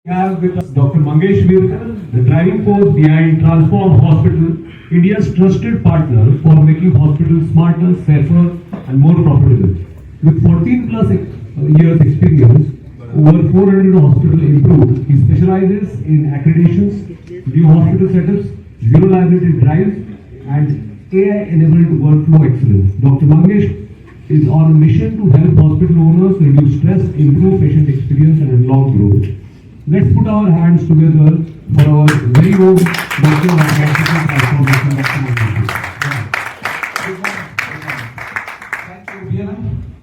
We have with us Dr. Mangesh Virkar, the driving force behind Transform Hospital, India's trusted partner for making hospitals smarter, safer, and more profitable. With 14 plus years experience, over 400 hospitals improved. He specializes in accreditations, new hospital setups, zero liability drives, and AI-enabled workflow excellence. Dr. Mangesh is on a mission to help hospital owners reduce stress, improve patient experience, and unlock growth. Let's put our hands together for our very own Doctor of Hospital Transformation, Dr. Mangesh.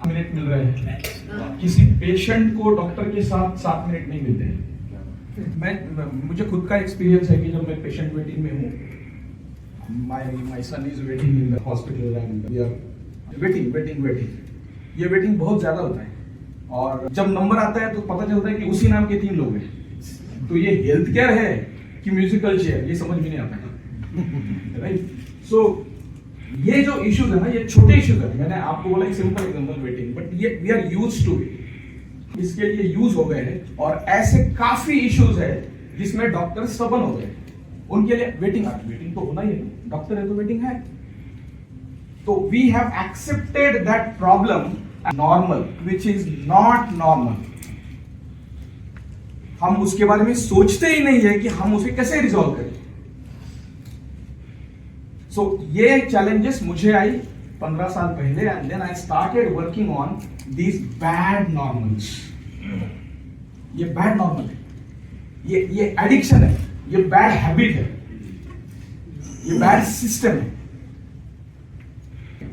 Minute मिल रहे हैं, किसी patient को doctor के साथ 7 minute नहीं मिलते हैं। मुझे खुद का एक्सपीरियंस है कि जब मैं पेशेंट वेटिंग में हूँ, my son is waiting in the hospital and we are waiting. ये वेटिंग बहुत ज्यादा होता है और जब नंबर आता है तो पता चलता है कि उसी नाम के 3 लोग हैं। तो ये हेल्थ केयर है कि म्यूजिकल चेयर, ये समझ में नहीं आता है, राइट? सो ये जो इश्यूज है ना, ये छोटे इश्यूज है। मैंने आपको बोला एक सिंपल एग्जांपल वेटिंग, बट ये we are used to it, इसके लिए यूज हो गए हैं। और ऐसे काफी इश्यूज है जिसमें डॉक्टर स्टबन हो गए, उनके लिए वेटिंग तो होना ही है, डॉक्टर है तो वेटिंग है। तो we have accepted that problem normal, which is not normal. हम उसके बारे में सोचते ही नहीं है कि हम उसे कैसे रिजॉल्व करें। सो ये चैलेंजेस मुझे आई 15 साल पहले, and then I started working on these bad normals. ये बैड नॉर्मल है, ये एडिक्शन है, ये बैड हैबिट है, ये बैड सिस्टम है।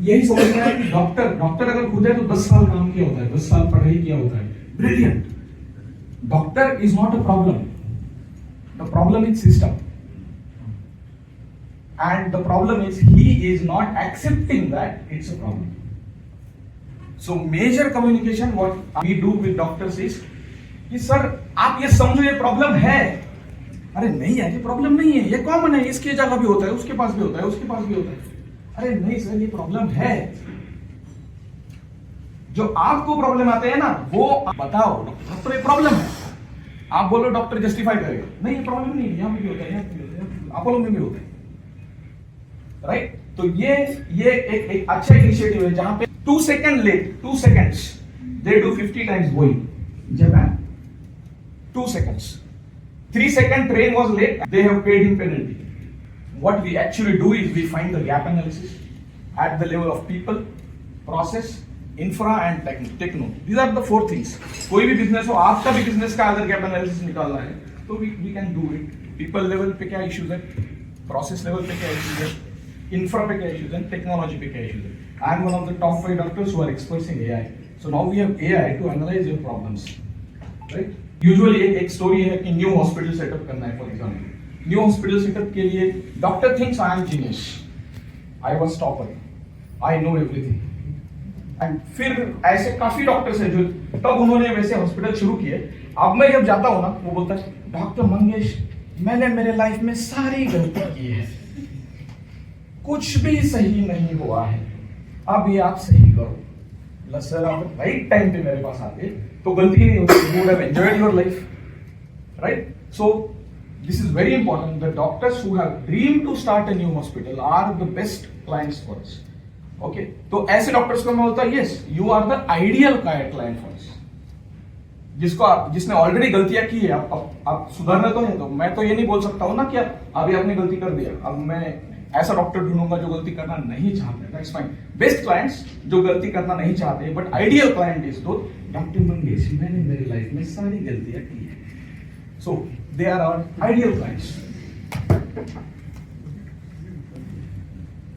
यही समझना है कि डॉक्टर अगर खुद है तो 10 साल काम किया होता है, 10 साल पढ़ाई किया होता है, brilliant. Doctor is not a problem, the problem is system, and the problem is he is not accepting that it's a problem. So major communication what we do with doctors is कि sir आप ये समझो ये problem है। अरे नहीं है, ये प्रॉब्लम नहीं है, ये कॉमन है, इसकी जगह भी होता है, उसके पास भी होता है, उसके पास भी होता है। अरे नहीं सर, ये प्रॉब्लम है। जो आपको प्रॉब्लम आते हैं ना, वो बताओ डॉक्टर ये प्रॉब्लम है, आप बोलो डॉक्टर जस्टिफाई करेगा, नहीं ये प्रॉब्लम नहीं है, यहाँ पे भी होता है, यहाँ पे भी होता है, अपोलो में भी होता है, राइट? तो ये एक अच्छा इनिशिएटिव है जहां पे 2 second late, 2 seconds they do 50 times Boeing, Japan 2 seconds, 3 second train was late, they have paid him penalty. What we actually do is we find the gap analysis at the level of people, process, infra and techno. These are the 4 things. कोई भी business हो, आपका भी business का अगर gap analysis निकालना है तो we can do it. People level पे क्या इश्यूज है, प्रोसेस लेवल पे क्या इश्यूज है, infra पे क्या issues and technology पे क्या issues है. I am one of the top 5 doctors who are experts in AI. So now we have AI to analyze your problems, right? Usually एक story है कि new hospital setup करना है, for example. New hospital setup के लिए doctor thinks I am genius. I was topper. I know everything. And फिर ऐसे काफी डॉक्टर्स हैं जो तब उन्होंने वैसे हॉस्पिटल शुरू किए। अब मैं जब जाता हूँ ना, वो बोलता है डॉक्टर मंगेश मैंने मेरे लाइफ में सारी गलती की है, कुछ भी सही नहीं हुआ है, अब ये आप सही करो। सर आप राइट टाइम पे मेरे पास आते तो गलती नहीं होती, you would have enjoyed your life, right? So this is very important. The doctors who have dream to start a new hospital are the best clients for us. Okay, तो ऐसे doctors को मैं बोलता हूं yes you are the ideal client for us. जिसने already गलतियां की है, आप सुधरना तो है, तो मैं तो ये नहीं बोल सकता हूं ना कि अभी आपने गलती कर दिया, अब मैं ऐसा डॉक्टर ढूंढूंगा जो गलती करना नहीं चाहते। That's fine. बेस्ट क्लाइंट्स जो गलती करना नहीं चाहते, बट आइडियल क्लाइंट इज दो डॉक्टर मंगेश मैंने मेरी लाइफ में सारी गलतियां की है, so they are our ideal clients.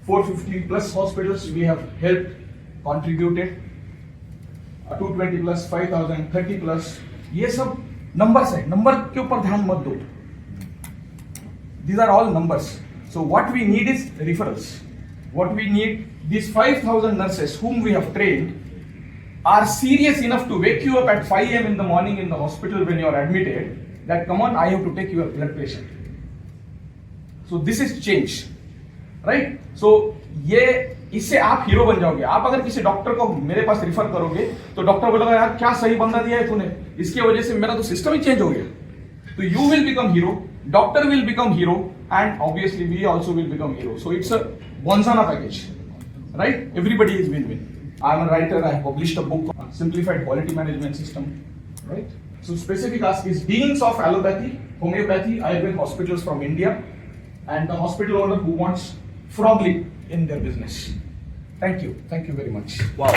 450 plus hospitals we have helped, contributed, 220 plus, 5,000, 30 plus, ये सब नंबर्स है, नंबर के ऊपर ध्यान मत दो। These are all numbers. So what we need is referrals. What we need, these 5,000 nurses whom we have trained are serious enough to wake you up at 5 a.m. in the morning in the hospital when you are admitted, that come on, I have to take your blood pressure. So this is change, right? So ये इससे आप hero बन जाओगे। आप अगर किसी doctor को मेरे पास रिफर करोगे तो डॉक्टर बोलेगा यार क्या सही बंदा दिया है तूने, इसकी वजह से मेरा तो सिस्टम ही चेंज हो गया। So you will become hero, doctor will become hero, and obviously we also will become hero. So it's a Bonzana package, right? Everybody is win-win. I'm a writer. I have published a book on simplified quality management system, right? So specific ask is deans of allopathy, homeopathy, Ayurvedic hospitals from India, and the hospital owner who wants frog leap in their business. Thank you very much. Wow.